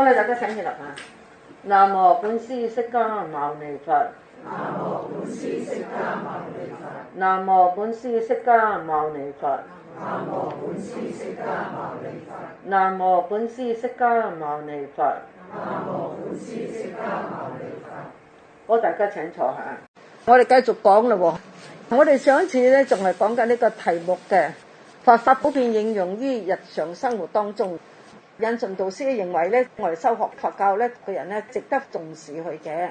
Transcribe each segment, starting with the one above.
我哋大家請起立啊！南無本師釋迦牟尼佛。南無本師釋迦牟尼佛。南無本師釋迦牟尼佛。南無本師釋迦牟尼佛。南無本師釋迦牟尼佛。南無本師釋迦牟尼佛。好，大家請坐下。我哋繼續講啦喎。我哋上一次咧仲係講緊呢個題目嘅佛法普遍應用於日常生活當中。印順導師認為咧，我哋修學佛教咧個人咧值得重視佢嘅，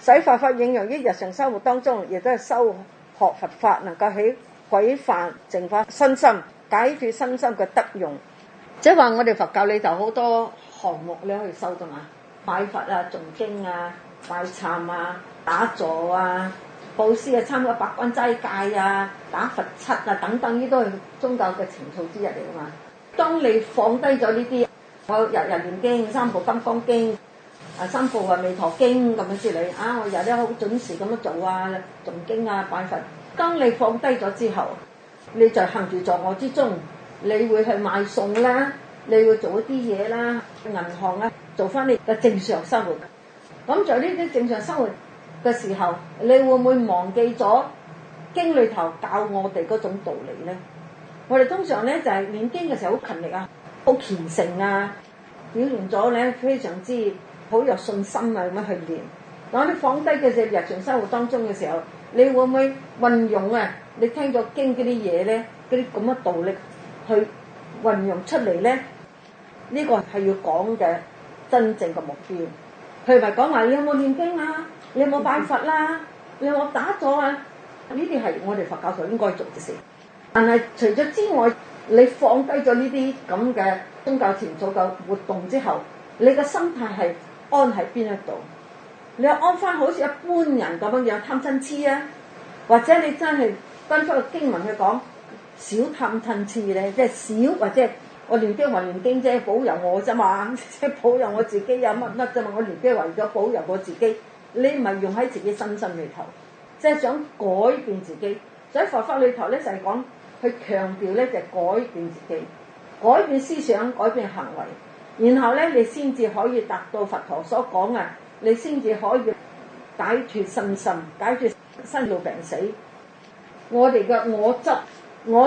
使佛法應用於日常生活當中，亦都係修學佛法能夠起規範淨化身心、解決身心嘅得用。即係話我哋佛教裏頭好多項目你可以修噶嘛，拜佛啊、誦經啊、拜懺啊、打坐啊、布施啊、參加百關齋戒啊、打佛七啊等等，呢都係宗教嘅情操之一嚟噶嘛。當你放低咗呢啲，我日日念經、三部金剛經、三部彌陀經咁樣之類啊，我日日好準時咁樣做啊，誦經啊、拜佛。當你放低咗之後，你就行住坐臥之中，你會去買餸啦，你會做一啲嘢啦，銀行啊，做翻你嘅正常生活。咁在呢啲正常生活嘅時候，你會唔會忘記咗經裏頭教我哋嗰種道理咧？我哋通常咧就係念經嘅時候好勤力啊，好虔誠啊，表現咗咧非常之好有信心啊咁樣去念。當你放低嘅時候，日常生活當中嘅時候，你會唔會運用啊？你聽咗經嗰啲嘢咧，嗰啲咁嘅道理去運用出嚟咧？呢個係要講嘅真正嘅目標。佢咪講話你有冇念經啊？你有冇拜佛啦？你有冇打坐啊？呢啲係我哋佛教徒應該做嘅事。但係除咗之外，你放低咗呢啲咁嘅宗教前做嘅活動之後，你嘅心態係安喺邊一度？你又安翻好似一般人咁樣貪嗔痴啊？或者你真係跟翻個經文去講少貪嗔痴咧，即係少或者我念經還念經啫，保佑我啫嘛，即係保佑我自己有乜乜啫嘛，我念經為咗保佑我自己，你唔係用喺自己身心裏頭，即係想改變自己。所以佛法裏頭咧就係講。去強調咧就係改變自己，改變思想，改變行為，然後咧你先至可以達到佛陀所講啊，你先至可以解脫身心，解決生老病死。我哋嘅我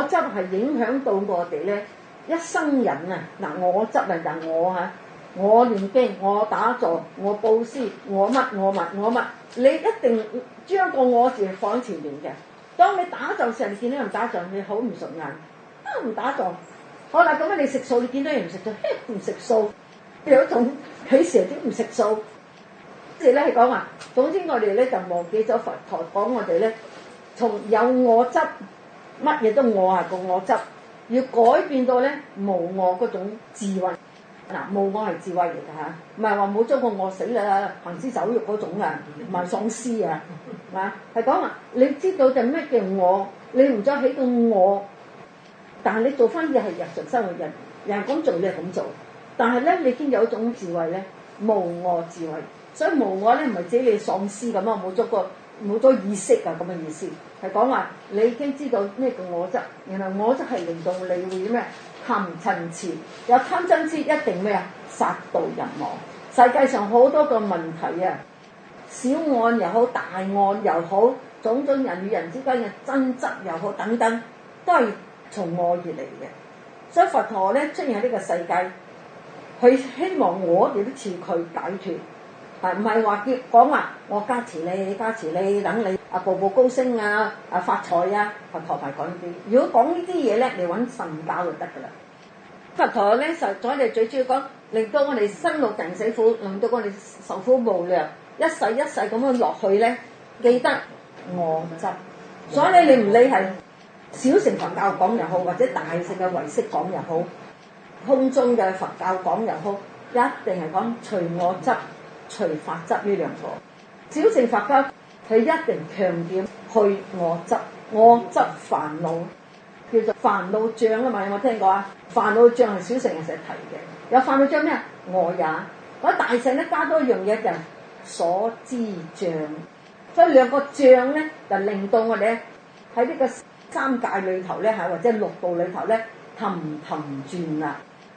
執係影響到我哋咧一生人啊！嗱，我執啊就我嚇，我念經，我打坐，我布施，我乜，你一定將個我字放喺前面嘅。當你打坐時，你見到人打坐，你好唔順眼，唔打坐。好啦，咁樣你食素，你見到人唔食素，唔食素，有一種佢成日都唔食素。即係咧係講話，總之我哋咧就忘記咗佛陀講我哋咧，從有我執，乜嘢都我係個我執，要改變到咧無我嗰種智慧。嗱，無我係智慧嚟㗎嚇，唔係話冇將個我死啦，行屍走肉嗰種啊，唔係喪屍啊，係講話你知道就咩叫我，你唔再起到我，但係你做翻嘢係日常生活人咁做你係咁做，但係咧你已經有一種智慧咧，無我智慧，所以無我咧唔係指你喪屍咁啊，冇咗意識啊咁嘅意思，係講話你已經知道咩叫我執，然後我執係令到你會咩？貪嗔痴，有貪嗔痴一定咩啊？殺盜人亡。世界上好多個問題啊，小案又好，大案又好，種種人與人之間嘅爭執又好，等等，都係從我而嚟嘅。所以佛陀咧出現喺呢個世界，佢希望我哋都似佢解脫，唔係話講話我加持你，等你步步高升啊，發財啊，佛陀係講呢啲。如果講呢啲嘢咧，你揾神教就得㗎啦。佛陀咧實在係最主要講，令到我哋生老病死苦，令到我哋受苦無量，一世一世咁樣落去咧，記得我執。所以你唔理係小乘佛教講又好，或者大乘嘅唯識講又好，空中嘅佛教講又好，一定係講除我執、除法執呢兩個。小乘佛教佢一定強調去我執，我執煩惱，叫做煩惱障啊嘛，有冇聽過啊？煩惱障係小乘人成日提嘅，有煩惱障咩啊？我也，嗰大乘咧加多一樣嘢就所知障，所以兩個障咧就令到我哋喺呢個三界裏頭咧嚇，或者六道裏頭咧氹轉啦，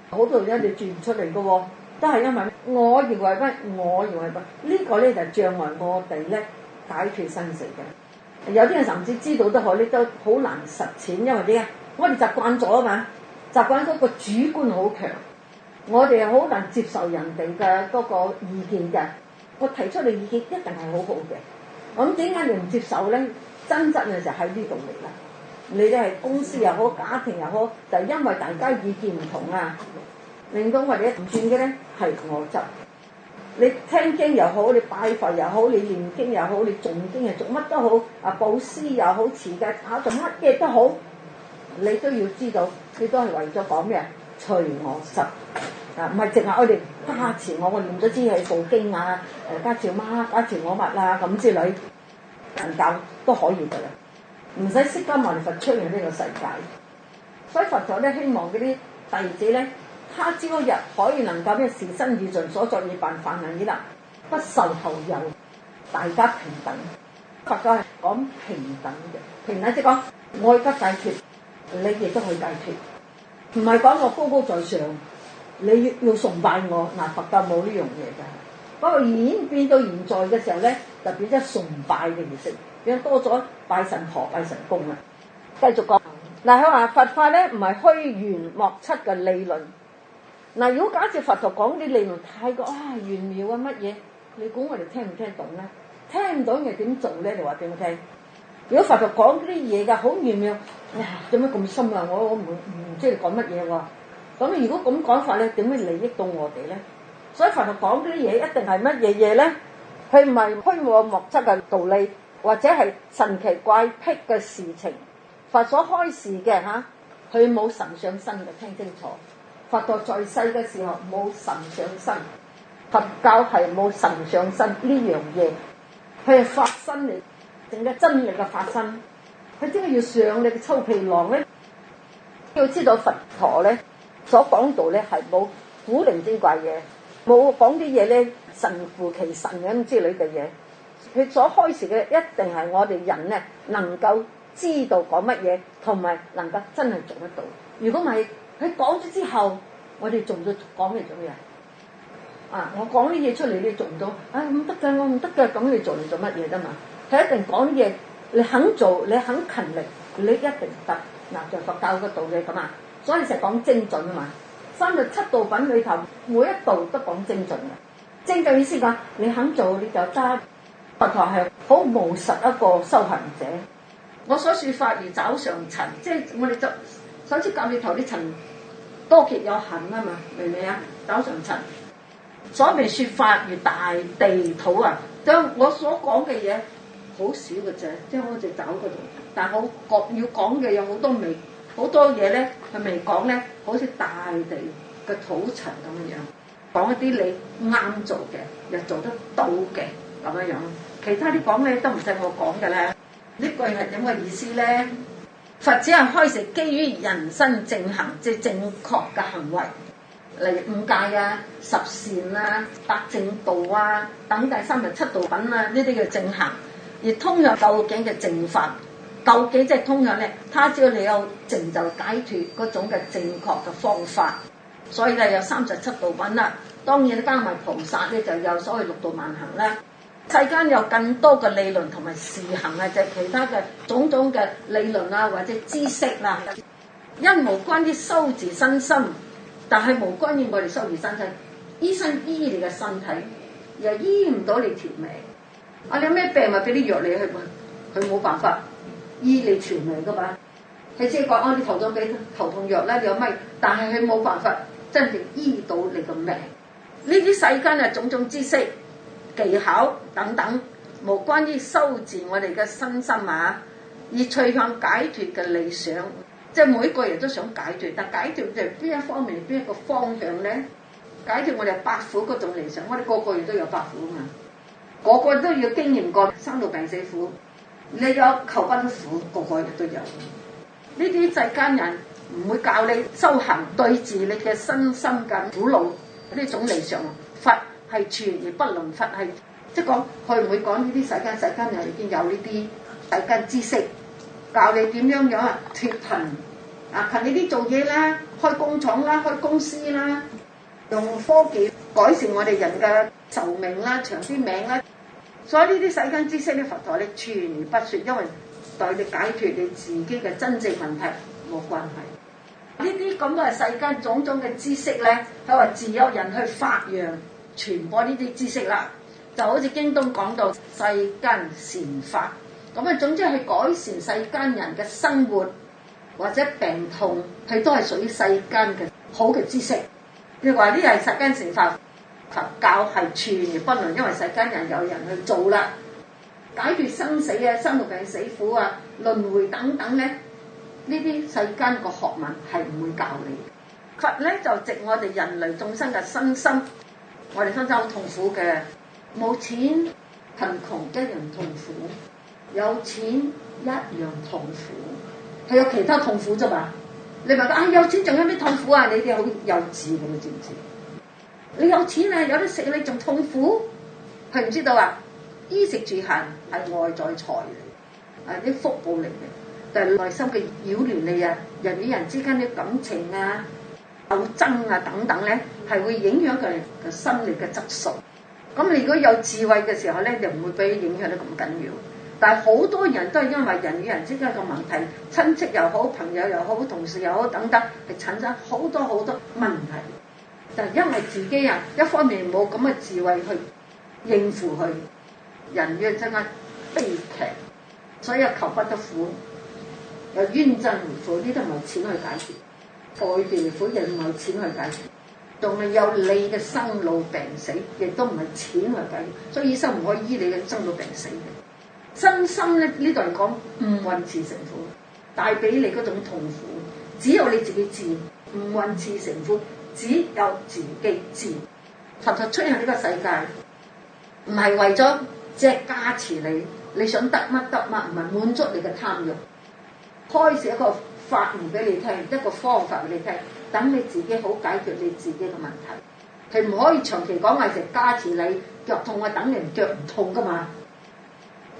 好多嘢你轉唔出嚟嘅喎，都係因為我認為乜，呢個咧就障礙我哋咧解決生死嘅。有啲人甚至知道都好，你都好難實踐，因為點解？我哋習慣咗啊嘛，習慣嗰個主觀好強，我哋好難接受人哋嘅嗰個意見嘅。我提出嘅意見一定係好好嘅，咁點解你唔接受咧？真正嘅就喺呢度嚟啦。你哋係公司又好，家庭又好，就因為大家意見唔同啊，令到我哋唔轉嘅咧係我執。你聽經又好，你拜佛又好，你念經又好，你誦經又做乜都好，啊布施又好，持戒考做乜嘢都好，你都要知道，你都係為咗講咩？隨我執啊，唔係淨係我哋加持我念咗支係部經啊，加持媽，加持我乜啊咁之類，人教都可以噶啦，唔使釋迦牟尼佛出現呢個世界。所以佛陀咧希望嗰啲弟子咧，他朝日可以能夠咩事身語盡所作意辦梵行已立，不受後有，大家平等。佛教係講平等嘅，平等即係講我而家解決，你亦都可以解決，唔係講我高高在上，你要崇拜我。嗱，佛教冇呢樣嘢㗎。不過演變到現在嘅時候咧，就變咗崇拜嘅儀式，變咗多咗拜神婆、拜神公啦。繼續講嗱，佢話佛法咧唔係虛玄莫測嘅理論。嗱，如果假設佛陀講啲理論太過玄妙啊乜嘢，你估我哋聽唔聽懂咧？聽唔懂又點做咧？你話俾我聽。如果佛陀講啲嘢㗎好玄妙，哇！做乜咁深啊？我唔知你講乜嘢喎。咁如果咁講法咧，點會利益到我哋咧？所以佛陀講啲嘢一定係乜嘢嘢咧？佢唔係虛妄莫測嘅道理，或者係神奇怪僻嘅事情。佛所開示嘅佢冇神上身嘅，聽清楚。佛陀在世嘅時候冇神上身，佛教係冇神上身呢樣嘢，佢係法身嚟，淨係真理嘅法身。佢點解要上你嘅臭皮囊咧？要知道佛陀咧所講道咧係冇古靈精怪嘢，冇講啲嘢咧神乎其神咁之類嘅嘢。佢所開示嘅一定係我哋人咧能夠知道講乜嘢，同埋能夠真係做得到。如果唔係，佢講咗之後，我哋做咗講咩做咩啊？我講啲嘢出嚟，你做唔到，唔得㗎，我唔得㗎，咁你做嚟做乜嘢啫嘛？佢一定講啲嘢，你肯做，你肯勤力，你一定得。嗱，就佛教嗰道理咁啊，所以成日講精準啊嘛。37道品裏頭，每一道都講精準嘅。精準意思講，你肯做你就得。佛陀係好務實一個修行者。我所說法如爪上塵，即係我哋就首先教你頭啲塵多結有痕啊嘛，明唔明啊？爪上塵，所謂說法如大地土啊，將我所講嘅嘢好少嘅啫，即係我隻爪嗰度，但係好要講嘅有好多未，好多嘢咧佢未講咧，好似大地嘅土塵咁樣，講一啲你啱做嘅又做得到嘅咁樣，其他啲講咧都唔使我講嘅啦。呢句係點嘅意思咧？佛只係開示基於人生正行，即係正確嘅行為，例如五戒啊、十善啊、八正道啊等第37道品啊，呢啲叫正行。而通向究竟嘅正法，究竟即係通向咧，他只要你有成就解脫嗰種嘅正確嘅方法，所以咧有37道品啦。當然加埋菩薩咧就有所謂六度萬行啦。世間有更多嘅理論同埋事行啊，就係其他嘅種種嘅理論啊，或者知識啦，因無關於修治身心，但係無關於我哋修治身體。醫生醫你嘅身體，又醫唔到你條命。你有咩病咪俾啲藥你去，佢冇辦法醫你條命噶嘛。佢只係講你頭痛俾頭痛藥啦，你有乜？但係佢冇辦法真正醫到你個命。呢啲世間嘅種種知識、技巧等等，無關於修治我哋嘅身心啊，而趨向解脫嘅理想，即係每個人都想解脫，但解脫就係邊一方面、邊一個方向咧？解脫我哋八苦嗰種理想，我哋個個月都有八苦嘛，個個都要經驗過生老病死苦，你有求不得苦，個個月都有。呢啲世間人唔會教你修行對治你嘅身心嘅苦惱呢種理想，佛係全而不能，佛係即係講佢唔會講呢啲世間人已經有呢啲世間知識，教你點樣脫貧啊，勤你啲做嘢啦，開工廠啦，開公司啦，用科技改善我哋人嘅壽命啦、長啲命啦。所以呢啲世間知識咧，佛陀咧全而不説，因為對你解決你自己嘅真正問題冇關係。呢啲咁嘅世間種種嘅知識咧，佢話自有人去發揚傳播呢啲知識啦。就好似京東講到世間善法，咁啊總之係改善世間人嘅生活或者病痛，佢都係屬於世間嘅好嘅知識。你話呢係世間善法，佛教係全而不論，因為世間人有人去做啦，解決生死啊、生老病死苦啊、輪迴等等咧，呢啲世間個學問係唔會教你。佛咧就藉我哋人類眾生嘅身心，我哋身心好痛苦嘅。冇錢貧窮一樣痛苦，有錢一樣痛苦，係有其他痛苦啫嘛。你話啊有錢仲有咩痛苦啊？你哋好幼稚嘅，你知唔知？你有錢啊，有得食你仲痛苦，係唔知道啊？衣食住行係外在財嚟，係啲福報嚟嘅，但係內心嘅擾亂你啊，人與人之間嘅感情啊、鬥爭啊等等咧，係會影響佢嘅心理嘅質素。咁你如果有智慧嘅時候咧，就唔會俾影響得咁緊要。但係好多人都係因為人與人之間嘅問題，親戚又好、朋友又好、同事又好等等，係產生好多好多問題。就係因為自己啊，一方面冇咁嘅智慧去應付佢，人與人之間悲劇，所以求不得苦，有冤憎會苦，呢都唔係錢去解決，愛別離苦亦唔係錢去解決。仲係有你嘅生老病死，亦都唔係錢去解決，所以醫生唔可以醫你嘅生老病死嘅。身心咧呢度嚟講，五蘊熾成苦，帶俾你嗰種痛苦，只有你自己知。五蘊熾成苦，只有自己知。佛陀出現呢個世界，唔係為咗即係加持你，你想得乜得乜，唔係滿足你嘅貪欲，開始一個法門俾你聽，一個方法俾你聽。等你自己好解決你自己嘅問題，係唔可以長期講話成加持你腳痛啊，等人腳唔痛噶嘛。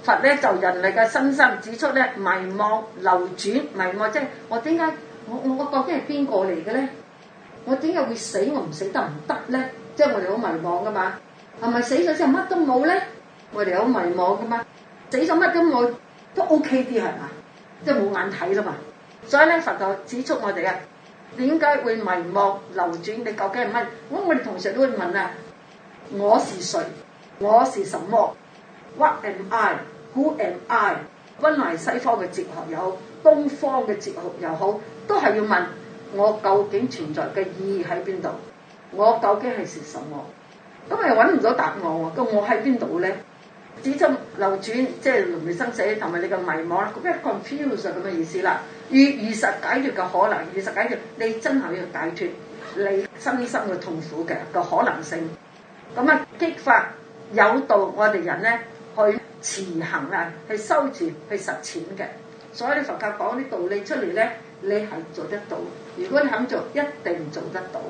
佛咧就人類嘅身心指出咧迷惘流轉，迷惘即係我點解我究竟係邊個嚟嘅咧？我點解會死？我唔死得唔得咧？即係我哋好迷惘噶嘛。係咪死咗之後乜都冇咧？我哋好迷惘噶嘛。死咗乜都冇都 OK 啲係嘛？即係冇眼睇啦嘛。所以咧佛就指出我哋啊。點解會迷惘流轉？你究竟係乜？我哋同時都會問啊：我是誰？我是什麼 ？What am I? Who am I？ 本來西方嘅哲學又好，東方嘅哲學又好，都係要問我究竟存在嘅意義喺邊度？我究竟係什麼？咁咪揾唔到答案喎。咁我喺邊度咧？始終流轉即係輪迴生死，同埋你嘅迷惘啦，咁一 confuse 咁嘅意思啦。如實解決嘅可能，如實解決你真係要解決你身心嘅痛苦嘅個可能性。咁啊，激發誘導我哋人咧去持行啊，去修持、去實踐嘅。所以你佛教講啲道理出嚟咧，你係做得到。如果你肯做，一定做得到。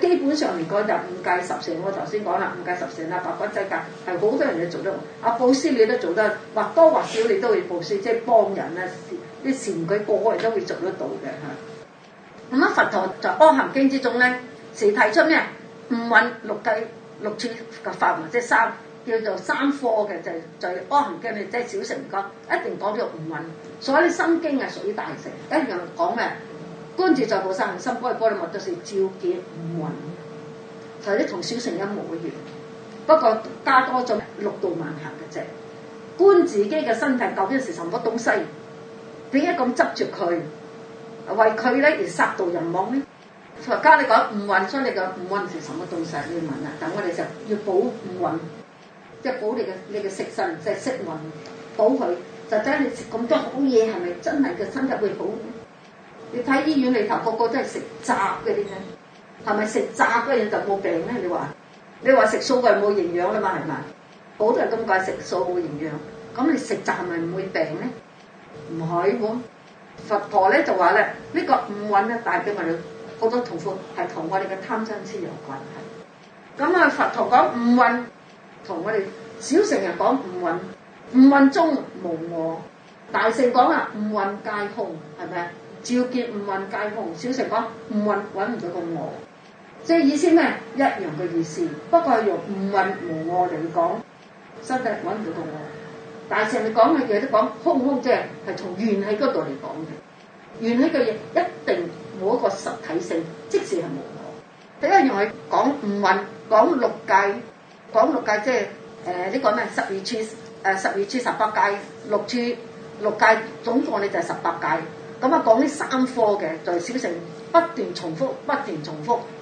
基本上嚟講就五戒十善，我頭先講啦，五戒十善啊，八關齋戒係好多人都做得。布施你都做得，或多或少你都會布施，即係幫人啊，啲善舉個個人都會做得到嘅嚇。咁啊，佛陀在《阿含經》之中咧，時提出咩？五蘊六計六處嘅法門，即係三叫做三科嘅，就係《阿含經》你即係小乘講，一定講咗五蘊。所以《心經》係屬於大乘，一樣講咩？觀自在菩薩行深般若波羅蜜多時，照見五蘊，就係啲同小乘一模一樣，不過加多咗六度萬行嘅啫。觀自己嘅身體究竟係什麼東西？點解咁執著佢？為佢咧而殺盜人亡咧？佛家你講五蘊，所以你講五蘊係什麼東西？你問啊！但我哋就要保五蘊，即係保你嘅色身，即係色蘊，保佢。實際你食咁多好嘢，係咪真係個身體會好？你睇醫院裏頭個個都係食雜嘅，點解？係咪食雜嘅人就冇病咧？你話食素嘅冇營養啦嘛，係咪？好多人咁怪食素冇營養，咁你食雜係咪唔會病咧？唔係喎，佛陀咧就話咧，呢個五蘊咧帶俾我哋好多痛苦，係同我哋嘅貪嗔痴有關係。咁啊，佛陀講五蘊，同我哋小乘人講五蘊，五蘊中無我；大乘講啊，五蘊皆空，係咪啊？照見五蘊皆空，小乘講五蘊揾唔到個我。即係意思咩？一樣嘅意思，不過係用唔蘊無我嚟講，身體揾唔到個我。大乘你講嘅嘢都講空空，即係從緣起嗰度嚟講嘅。緣起嘅嘢一定冇一個實體性，即使係無我。第一樣係講唔蘊，講六界，講六界即係呢個咩12處18界，六界總共你就係18界。咁啊講呢三科嘅，就係小乘不斷重複，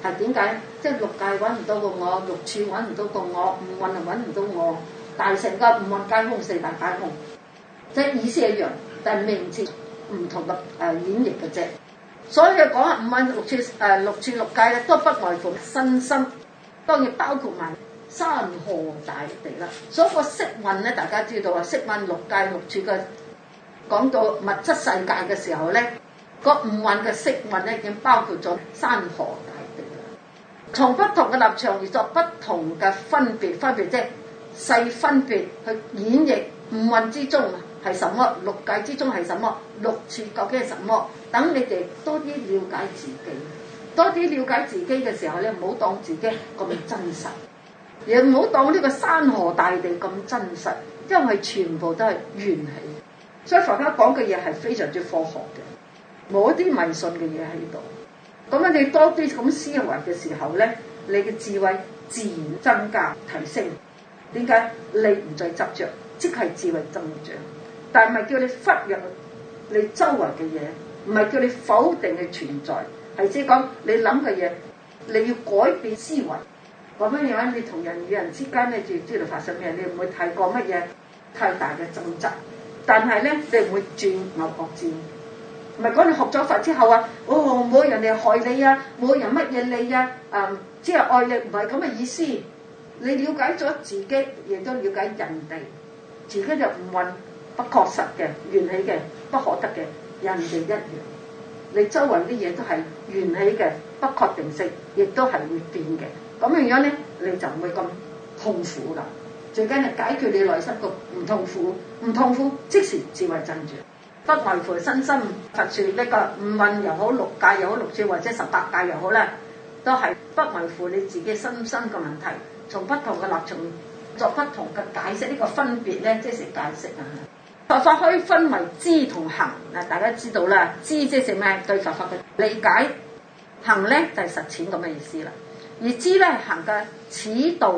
係點解？即係六界揾唔到個我，六處揾唔到個我，五蘊又揾唔到我。大乘嘅五蘊皆空，四大皆空，即係意思一樣，但係名詞唔同嘅演繹嘅啫。所以講下五蘊六處六界咧，都不外乎身心，當然包括埋山河大地啦。所以個色蘊咧，大家知道啊，色蘊六界六處嘅講到物質世界嘅時候咧，個五蘊嘅色蘊咧已經包括咗山河大地啦。從不同嘅立場而作不同嘅分別即係細分別去演繹五蘊之中係什麼，六界之中係什麼，六處究竟係什麼，等你哋多啲了解自己，多啲了解自己嘅時候咧，唔好當自己咁真實，亦唔好當呢個山河大地咁真實，因為全部都係緣起。所以佛家講嘅嘢係非常之科學嘅，冇一啲迷信嘅嘢喺度。咁你多啲咁思維嘅時候咧，你嘅智慧自然增加提升。點解你唔再執着，即係智慧增長？但係唔係叫你忽略你周圍嘅嘢，唔係叫你否定嘅存在，係即係講你諗嘅嘢，你要改變思維。咁樣你同人與人之間咧，就知道發生咩，你唔會睇過乜嘢太大嘅爭執，但係咧你唔會轉牛角尖。唔係講你學咗法之後啊，冇人哋害你啊，冇人乜嘢你啊，即係愛你，唔係咁嘅意思。你了解咗自己，亦都了解人哋，自己就唔蘊不確實嘅、緣起嘅、不可得嘅，人哋一樣。你周圍啲嘢都係緣起嘅、不確定性，亦都係會變嘅。咁樣咧，你就唔會咁痛苦啦。最緊係解決你內心個唔痛苦，即時智慧增長。不外乎身心佛說呢個五蘊又好，六界又好，六處或者18界又好啦，都係不外乎你自己身心嘅問題。從不同嘅立場作不同嘅解釋，呢個分別咧，即係解釋啊。佛法可以分為知同行嗱，大家知道啦，知即係咩？對佛法嘅理解，行咧就係實踐咁嘅意思啦。而知咧係行嘅始導，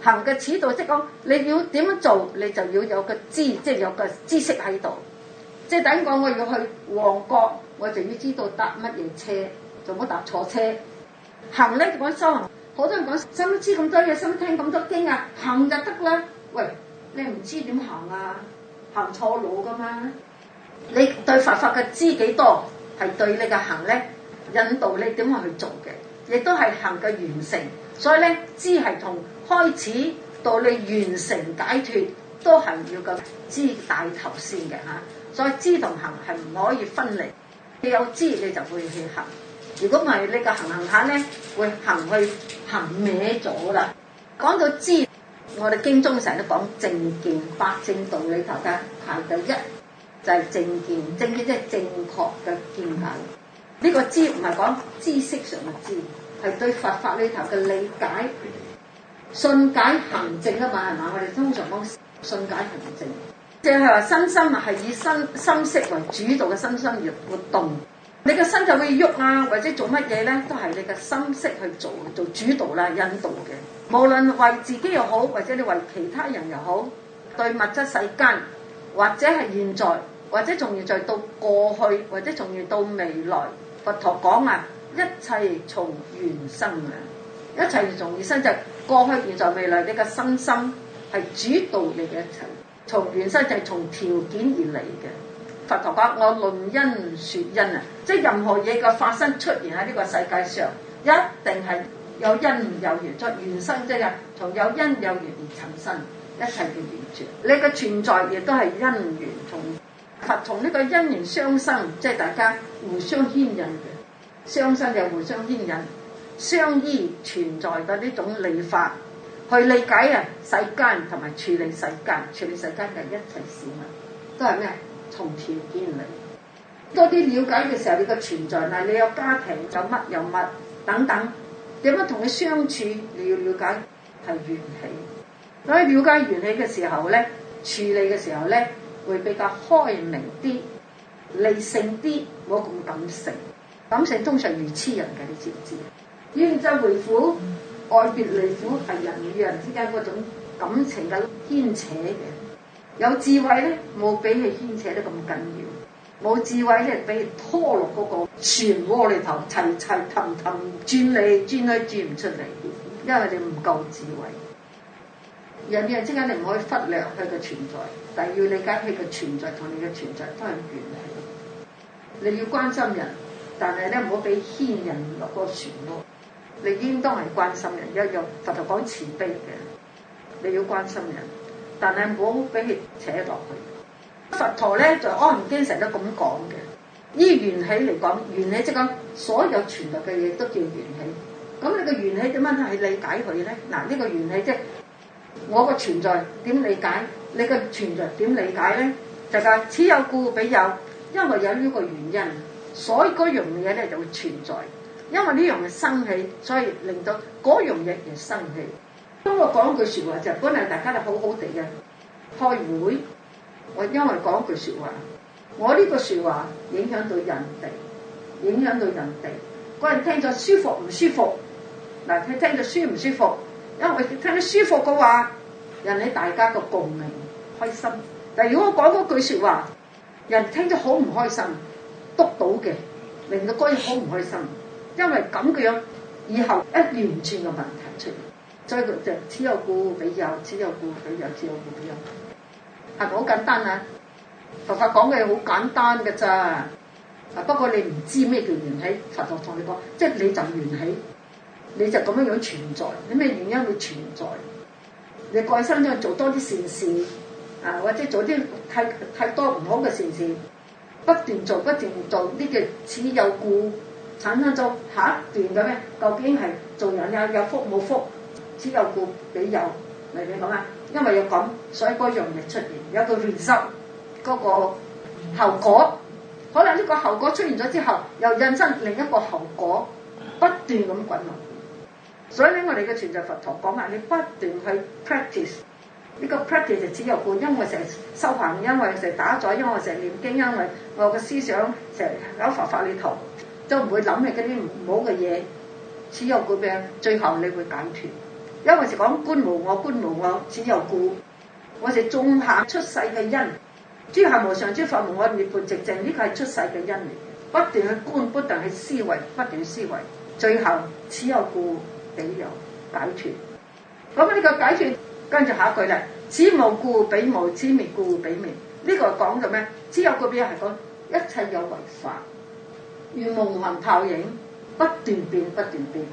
行嘅始導即係講你要點樣做，你就要有個知，即係有個知識喺度。即係等講我要去旺角，我就要知道搭乜嘢車，就唔好搭錯車。行咧就講修行。好多人講使乜知咁多嘢，使乜聽咁多經啊？行就得啦。喂，你唔知點行啊？行錯路噶嘛？你對佛法嘅知幾多，係對你嘅行咧引導你點樣去做嘅，亦都係行嘅完成。所以咧，知係從開始到你完成解脫，都係要個知帶頭先嘅嚇。所以知同行係唔可以分離。你有知你就會去行。如果唔係你個行下咧，會行歪咗啦。講到知，我哋經中成日都講正見，八正道裏頭嘅排第一就係正見。正見即係正確嘅見解。呢個知唔係講知識上嘅知，係對佛法裏頭嘅理解、信解行證啊嘛，係嘛？我哋通常講信解行證，即係話身心係以心識為主導嘅身心活動。你個身就會喐啊，或者做乜嘢咧，都係你嘅心識去做主導啦、引導嘅。無論為自己又好，或者你為其他人又好，對物質世間，或者係現在，或者從現在到過去，或者從現到未來，佛陀講啊，一切從緣生啊，一切從緣生就係過去、現在、未來，你嘅身心係主導你嘅一切。從緣生就係從條件而嚟嘅。佛陀講我論因說因啊，即係任何嘢嘅發生出現喺呢個世界上，一定係有因有緣，作緣生即係從有因有緣而產生一切嘅緣住。你嘅存在亦都係因緣，從呢個因緣相生，即係大家互相牽引嘅，相生就互相牽引，相依存在嘅呢種理法，去理解啊世間同埋處理世間嘅一切事物，都係咩？從條件嚟，多啲了解嘅時候，你個存在嗱，你有家庭有乜有乜等等，點樣同佢相處，你要了解係緣起。所以了解緣起嘅時候咧，處理嘅時候咧，會比較開明啲、理性啲，冇咁感性。感性通常愚痴人嘅，你知唔知？冤憎會苦、愛別離苦係人與人之間嗰種感情嘅牽扯嘅。有智慧咧，冇俾佢牽扯得咁緊要；冇智慧咧，俾佢拖落嗰個漩渦裏頭，齊齊氹氹轉嚟轉去轉唔出嚟，因為你唔夠智慧。人與人之間你唔可以忽略佢嘅存在，但係要理解佢嘅存在同你嘅存在都係緣起。你要關心人，但係咧唔好俾牽引落個漩渦。你應當係關心人，一樣佛陀講慈悲嘅，你要關心人，但係唔好俾佢扯落去。佛陀咧就安嚴經成日都咁講嘅，依緣起嚟講，緣起即係講所有存在嘅嘢都叫緣起。咁你個緣起點樣去理解佢咧？嗱，呢個緣起即係我個存在點理解，你個存在點理解咧？就係此有故彼有，因為有呢個原因，所以嗰樣嘢咧就會存在。因為呢樣嘢生起，所以令到嗰樣嘢而生起。當我講句説話就本嚟大家都好好地嘅開會，我因為講句説話，我呢個説話影響到人哋，影響到人哋，嗰人聽咗舒服唔舒服？嗱，佢聽咗舒唔舒服？因為聽得舒服嘅話，引起大家個共鳴，開心。但係如果我講嗰句説話，人聽咗好唔開心，督到嘅，令到嗰人好唔開心。因為咁嘅樣，以後一連串嘅問題出現，所以佢就此有故彼有，此有故彼有，此有故彼有，係咪好簡單啊？佛法講嘅好簡單嘅咋，不過你唔知咩叫緣起，佛陀同你講，即係你就緣起，你就咁樣樣存在，你咩原因會存在？你過去生中做多啲善事，或者做啲太多唔好嘅善事，不斷做不斷做，呢個此有故。產生咗下一段嘅咩？究竟係做人有福冇福？此有故彼有，明唔明講啊？因為有咁，所以嗰樣嘢出現，有個 result 嗰個後果。可能呢個後果出現咗之後，又引申另一個後果，不斷咁滾落。所以咧，我哋嘅存在佛陀講話，你不斷去 practice 呢個 practice 就此有故，因為成日修行，因為成日打坐，因為成日念經，因為我嘅思想成日喺佛法裏頭。都唔會諗起嗰啲唔好嘅嘢，此有故病，最後你會解脫。因為是講觀無我，觀無我，此有故。我哋種下出世嘅因，諸行無常，諸法無我，涅槃寂靜，呢個係出世嘅因嚟。不斷去觀，不斷去思維，不斷思維，最後此有故彼有，解脫。咁呢個解脫，跟住下一句咧，此無故彼無，此滅故彼滅。呢個講咗咩？此有故彼有係講一切有為法。如夢幻泡影，不斷變，不斷變，不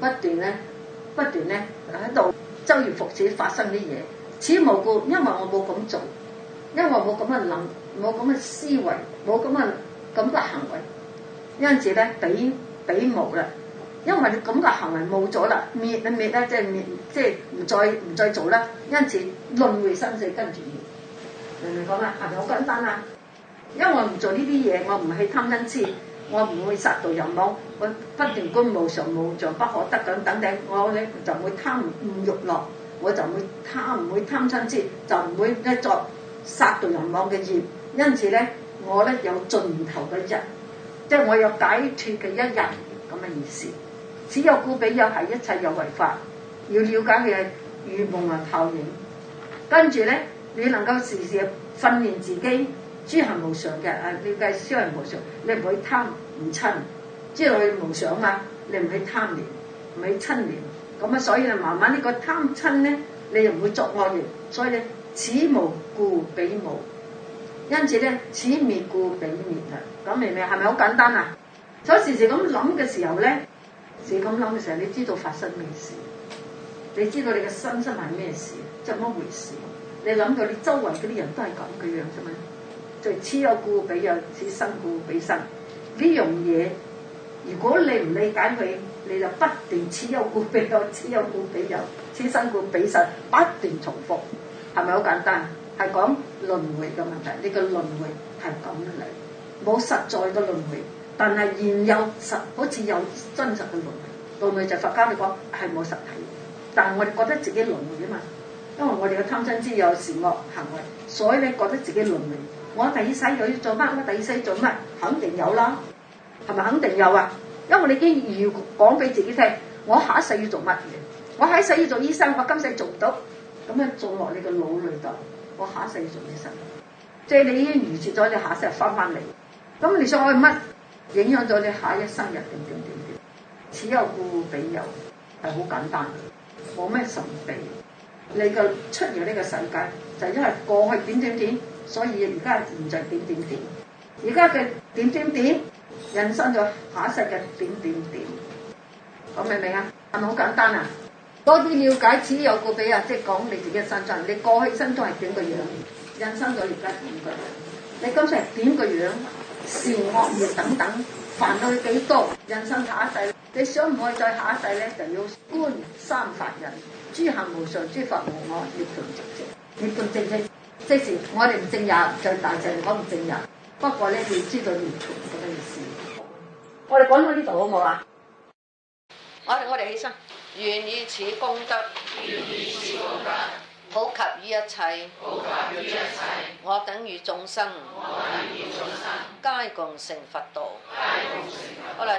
斷咧喺度周而復始發生啲嘢。此無故，因為我冇咁做，因為我冇咁嘅諗，冇咁嘅思維，冇咁嘅行為，因此咧彼無啦。因為你咁嘅行為冇咗啦，滅啦，即係滅，即係唔再做啦。因此輪迴生死跟住滅，明唔明講啊？係咪好簡單啊？因為我唔做呢啲嘢，我唔係貪嗔痴。我唔會殺盜淫妄，我不斷觀無常無像不可得咁等等，我咧就唔會貪欲樂，我就唔會貪嗔痴，就唔會咧作殺盜淫妄嘅業。因此咧，我咧有盡頭嘅日，即係我有解脫嘅一日咁嘅意思。此有故彼有係一切有為法，要了解嘅如夢幻泡影。跟住咧，你能夠時時訓練自己。諸行無常嘅，了解諸行無常，你唔去貪唔親，知道佢無常嘛，你唔去貪念，唔去親念，咁啊，所以咧慢慢呢個貪親咧，你又唔會作惡業，所以咧此無故彼無，因此咧此滅故彼滅啦，咁明唔明？係咪好簡單啊？所以時時咁諗嘅時候咧，時咁諗嘅時候，你知道發生咩事，你知道你嘅身心係咩事，即係乜回事？你諗到你周圍嗰啲人都係咁嘅樣啫嘛。就此有故彼有，此生故彼生。呢樣嘢，如果你唔理解佢，你就不斷此有故彼有，此有故彼有，此生故彼生，不斷重複，係咪好簡單？係講輪迴嘅問題。呢個輪迴係咁嚟，冇實在嘅輪迴，但係現有實，好似有真實嘅輪迴。輪迴就佛教嚟講係冇實體，但係我哋覺得自己輪迴啊嘛，因為我哋嘅貪嗔痴有善惡行為，所以你覺得自己輪迴。我第二世又要做乜？我第二世做乜？肯定有啦，係咪肯定有啊？因為你已經預講俾自己聽，我下一世要做乜嘢？我下一世要做醫生，我今世做唔到，咁樣做落你個腦裏度，我下一世要做醫生，即係你已經預設咗你下一世翻返嚟。咁你想我乜？影響咗你下一生日點。此有故彼有，係好簡單，冇咩神秘。你嘅出現呢個世界就係因為過去點，所以而家現在點。而家嘅點引申咗下一世嘅點。咁明唔明啊？係咪好簡單啊？多啲了解此有故彼有，即係講你自己嘅身上，你過去身中係點個樣，引申咗而家點個樣。你今世係點個樣，善惡業等等，煩惱幾多，引申下一世。你想唔可以再下一世咧，就要觀三法忍，諸行無常，諸法無我，涅槃寂靜。涅槃寂靜，即是我哋唔正入，最大就係講唔正入。不過咧，你要知道涅槃嗰個意思。我哋講到呢度好唔好啊？我哋起身，願以此功德，普及於一切，我等與眾生，皆共成佛道。好啦。